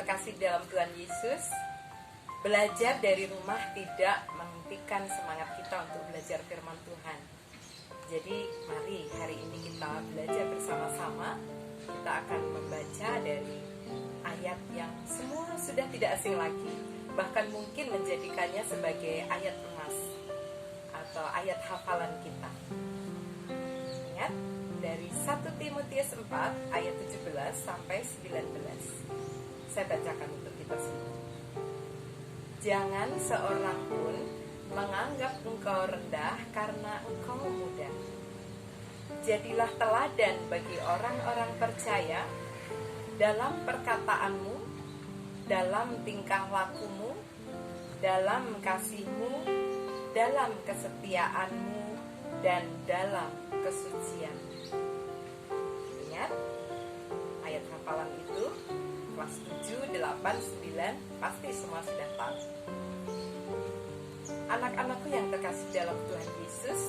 terkasih dalam Tuhan Yesus, belajar dari rumah tidak menghentikan semangat kita untuk belajar firman Tuhan. Jadi mari hari ini kita belajar bersama-sama. Kita akan membaca dari ayat yang semua sudah tidak asing lagi, bahkan mungkin menjadikannya sebagai ayat emas atau ayat hafalan kita. Ingat, dari 1 Timotius 4 ayat 17 sampai 19. Saya bacakan untuk kita semua. Jangan seorang pun menganggap engkau rendah karena engkau muda. Jadilah teladan bagi orang-orang percaya dalam perkataanmu, dalam tingkah lakumu, dalam kasihmu, dalam kesetiaanmu, dan dalam kesucian. Ingat, ayat hafalan itu kelas 7, 8, 9 pasti semua sudah tahu. Anak-anakku yang terkasih dalam Tuhan Yesus,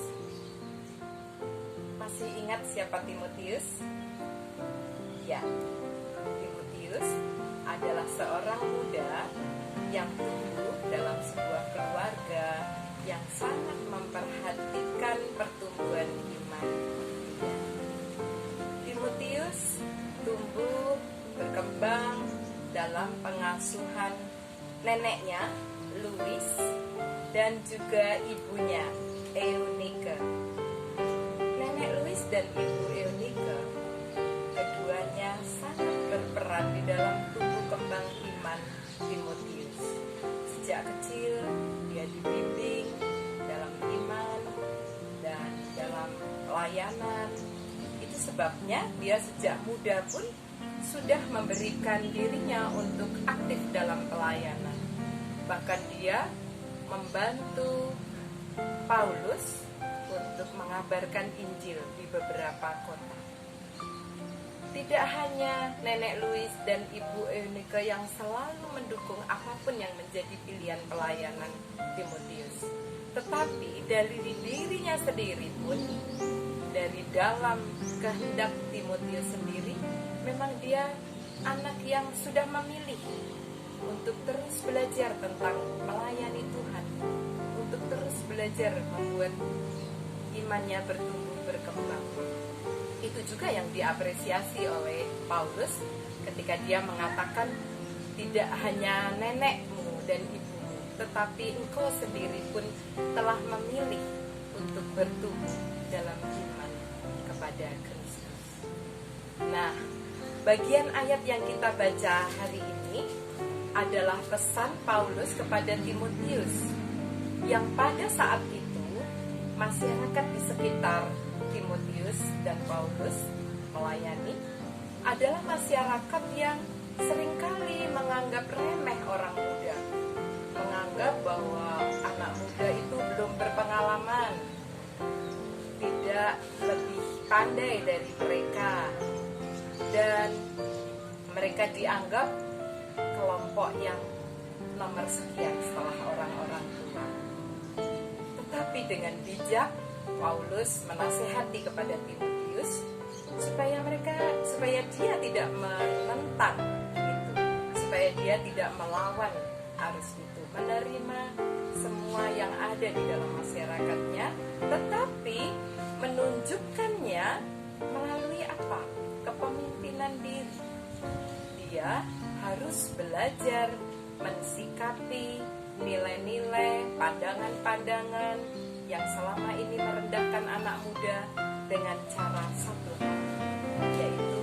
masih ingat siapa Timotius? Ya, Timotius adalah seorang muda yang tumbuh dalam sebuah keluarga yang sangat memperhatikan pertumbuhan iman. Timotius tumbuh berkembang dalam pengasuhan neneknya Louis dan juga ibunya Eunike. Nenek Louis dan ibu Eunike keduanya sangat berperan di dalam tumbuh kembang iman Timotius. Sejak kecil dia dibimbing dalam iman dan dalam pelayanan. Itu sebabnya dia sejak muda pun sudah memberikan dirinya untuk aktif dalam pelayanan. Bahkan dia membantu Paulus untuk mengabarkan Injil di beberapa kota. Tidak hanya nenek Louis dan ibu Eunike yang selalu mendukung apapun yang menjadi pilihan pelayanan Timotius, tetapi dari dirinya sendiri pun, dari dalam kehendak Timotius sendiri, memang dia anak yang sudah memilih untuk terus belajar tentang melayani Tuhan, untuk terus belajar membuat imannya bertumbuh berkembang. Itu juga yang diapresiasi oleh Paulus ketika dia mengatakan, tidak hanya nenekmu dan ibumu, tetapi engkau sendiri pun telah memilih untuk bertumbuh dalam iman kepada Kristus. Nah, bagian ayat yang kita baca hari ini adalah pesan Paulus kepada Timotius, yang pada saat itu masyarakat di sekitar Timotius dan Paulus melayani adalah masyarakat yang seringkali menganggap remeh orang muda, menganggap bahwa anak muda itu belum berpengalaman, tidak lebih pandai dari mereka, dan mereka dianggap kelompok yang nomor sekian setelah orang-orang tua. Tetapi dengan bijak Paulus menasihati kepada Timotius supaya dia tidak menentang itu, supaya dia tidak melawan arus itu, menerima semua yang ada di dalam masyarakatnya, tetapi menunjukkannya melalui apa? Kepemimpinan diri. Dia harus belajar mensikapi nilai-nilai, pandangan-pandangan yang selama ini merendahkan anak muda dengan cara satu hal, yaitu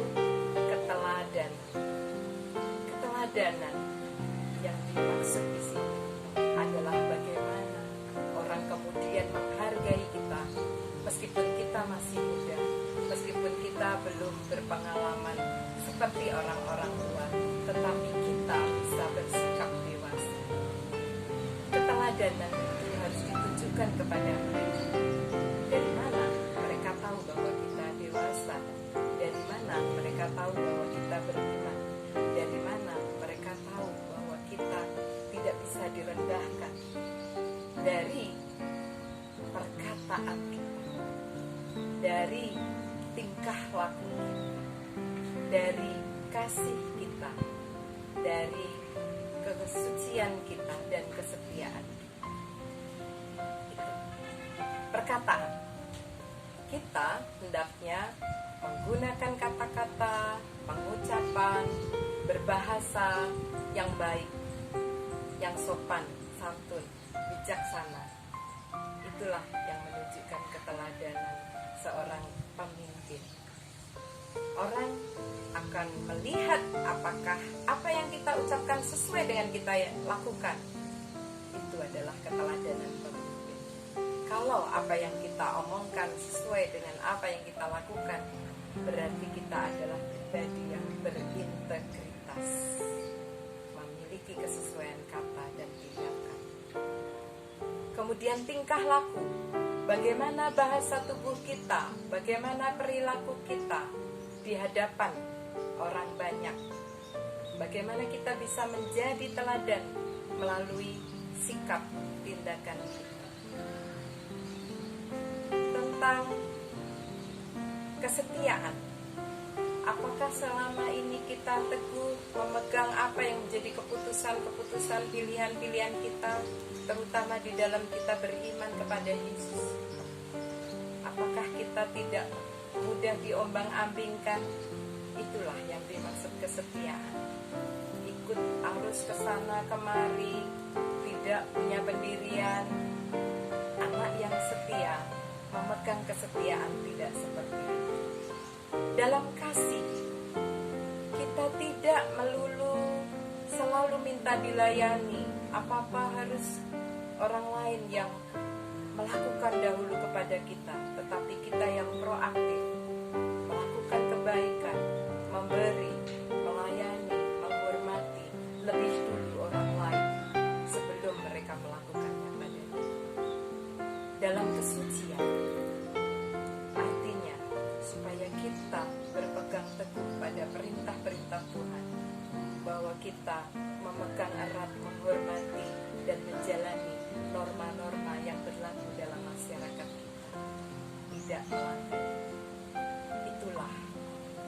keteladanan. Yang dimaksud di sini adalah bagaimana orang kemudian menghargai kita meskipun kita masih muda, meskipun kita belum berpengalaman seperti orang-orang tua, tetapi kita bisa bersikap dewasa. Keteladanan itu harus ditunjukkan kepada mereka. Dari mana mereka tahu bahwa kita dewasa? Dari mana mereka tahu bahwa kita beriman? Dari mana mereka tahu bahwa kita tidak bisa direndahkan? Dari perkataan kita, dari tingkah laku kita, dari kasih kita, dari kesucian kita dan kesetiaan. Itu. Perkataan. Kita hendaknya menggunakan kata-kata, pengucapan, berbahasa yang baik, yang sopan, santun, bijaksana. Itulah yang menunjukkan keteladanan seorang pemimpin. Orang akan melihat apakah apa yang kita ucapkan sesuai dengan kita lakukan. Itu adalah keteladanan pemimpin. Kalau apa yang kita omongkan sesuai dengan apa yang kita lakukan, berarti kita adalah pribadi yang berintegritas, memiliki kesesuaian kata dan tindakan. Kemudian tingkah laku. Bagaimana bahasa tubuh kita, bagaimana perilaku kita di hadapan orang banyak. Bagaimana kita bisa menjadi teladan melalui sikap tindakan kita. Tentang kesetiaan. Apakah selama ini kita teguh memegang apa yang menjadi keputusan-keputusan, pilihan-pilihan kita, terutama di dalam kita beriman kepada Yesus? Apakah kita tidak mudah diombang-ambingkan? Itulah yang dimaksud kesetiaan. Ikut arus ke sana kemari, tidak punya pendirian. Anak yang setia memegang kesetiaan tidak seperti itu. Dalam kasih, kita tidak melulu selalu minta dilayani. Apa-apa harus orang lain yang melakukan dahulu kepada kita, tetapi kita yang proaktif, melakukan kebaikan, memberi, melayani, menghormati lebih dulu orang lain sebelum mereka melakukannya pada kita. Dalam kesucian, artinya supaya kita berpegang teguh pada perintah-perintah Tuhan, bahwa kita memegang erat, menghormati dan menjalani norma-norma yang berlaku dalam masyarakat kita, tidak melanggar. Itulah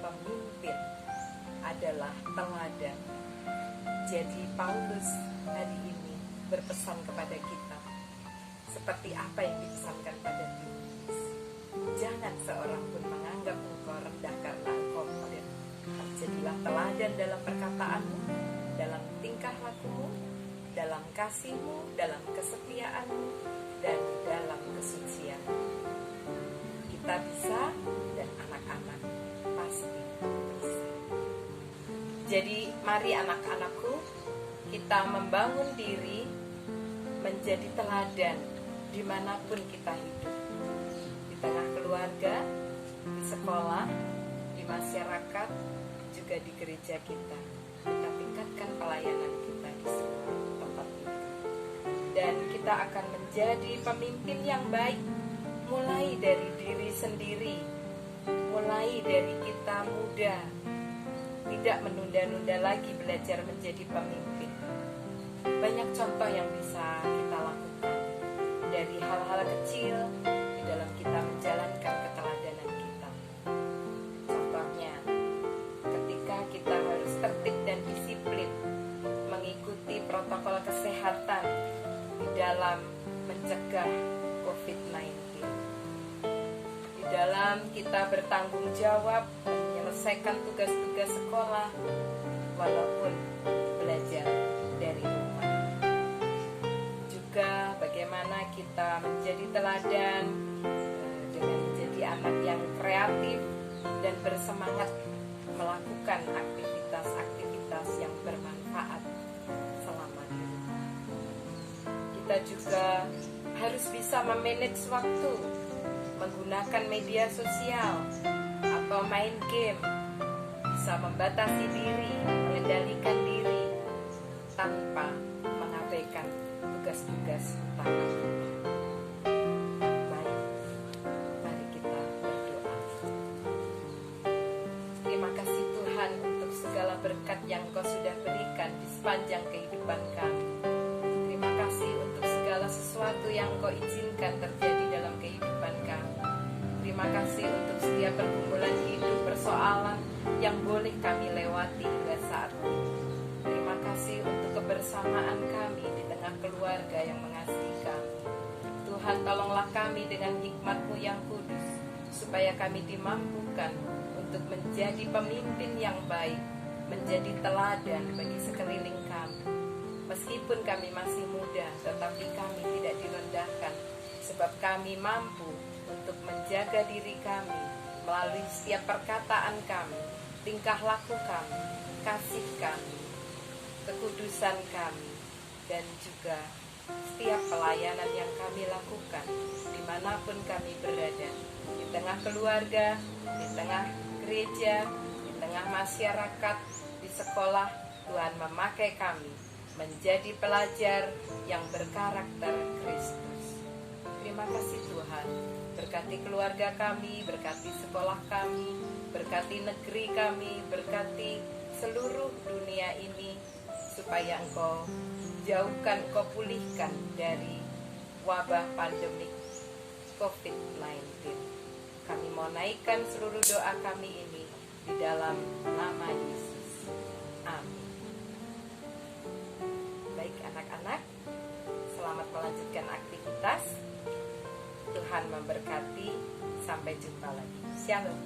pemimpin, adalah teladan. Jadi Paulus hari ini berpesan kepada kita seperti apa yang dipesankan pada Timotius. Jangan seorang pun menganggap engkau rendah karena engkau murid. Jadilah teladan dalam perkataanmu, dalam tingkah lakumu, dalam kasihmu, dalam kesetiaanmu, dan dalam kesucian. Kita bisa, dan anak-anak pasti bisa. Jadi mari anak-anakku, kita membangun diri menjadi teladan dimanapun kita hidup. Di tengah keluarga, di sekolah, di masyarakat, juga di gereja kita. Kita tingkatkan pelayanan kita di semua tempat itu. Dan kita akan menjadi pemimpin yang baik, mulai dari diri sendiri, mulai dari kita muda, tidak menunda-nunda lagi belajar menjadi pemimpin. Banyak contoh yang bisa kita lakukan dari hal-hal kecil di dalam kita menjalankan keteladanan kita. Contohnya, ketika kita harus tertib dan disiplin mengikuti protokol kesehatan di dalam mencegah COVID-19, di dalam kita bertanggung jawab menyelesaikan tugas-tugas sekolah walaupun belajar dari rumah. Juga bagaimana kita menjadi teladan dengan menjadi anak yang kreatif dan bersemangat melakukan aktivitas-aktivitas yang bermanfaat selama di rumah. Kita juga harus bisa memanage waktu, menggunakan media sosial atau main game, bisa membatasi diri, mengendalikan diri tanpa mengabaikan tugas-tugas utama. Baik, mari kita berdoa. Terima kasih Tuhan untuk segala berkat yang Kau sudah berikan di sepanjang kehidupan kami. Terima kasih untuk segala sesuatu yang Kau izinkan terjadi dalam kehidupan kami. Terima kasih untuk setiap pergumulan hidup, persoalan yang boleh kami lewati hingga saat ini. Terima kebersamaan kami di tengah keluarga yang mengasihi kami. Tuhan, tolonglah kami dengan hikmat-Mu yang kudus, supaya kami dimampukan untuk menjadi pemimpin yang baik, menjadi teladan bagi sekeliling kami. Meskipun kami masih muda, tetapi kami tidak direndahkan, sebab kami mampu untuk menjaga diri kami melalui setiap perkataan kami, tingkah laku kami, kasih kami, kekudusan kami, dan juga setiap pelayanan yang kami lakukan dimanapun kami berada, di tengah keluarga, di tengah gereja, di tengah masyarakat, di sekolah. Tuhan memakai kami menjadi pelajar yang berkarakter Kristus. Terima kasih Tuhan. Berkati keluarga kami, berkati sekolah kami, berkati negeri kami, berkati seluruh dunia ini, supaya Engkau jauhkan, Engkau pulihkan dari wabah pandemik COVID-19. Kami mau naikkan seluruh doa kami ini di dalam nama Yesus. Amin. Baik anak-anak, selamat melanjutkan aktivitas. Tuhan memberkati. Sampai jumpa lagi. Shalom.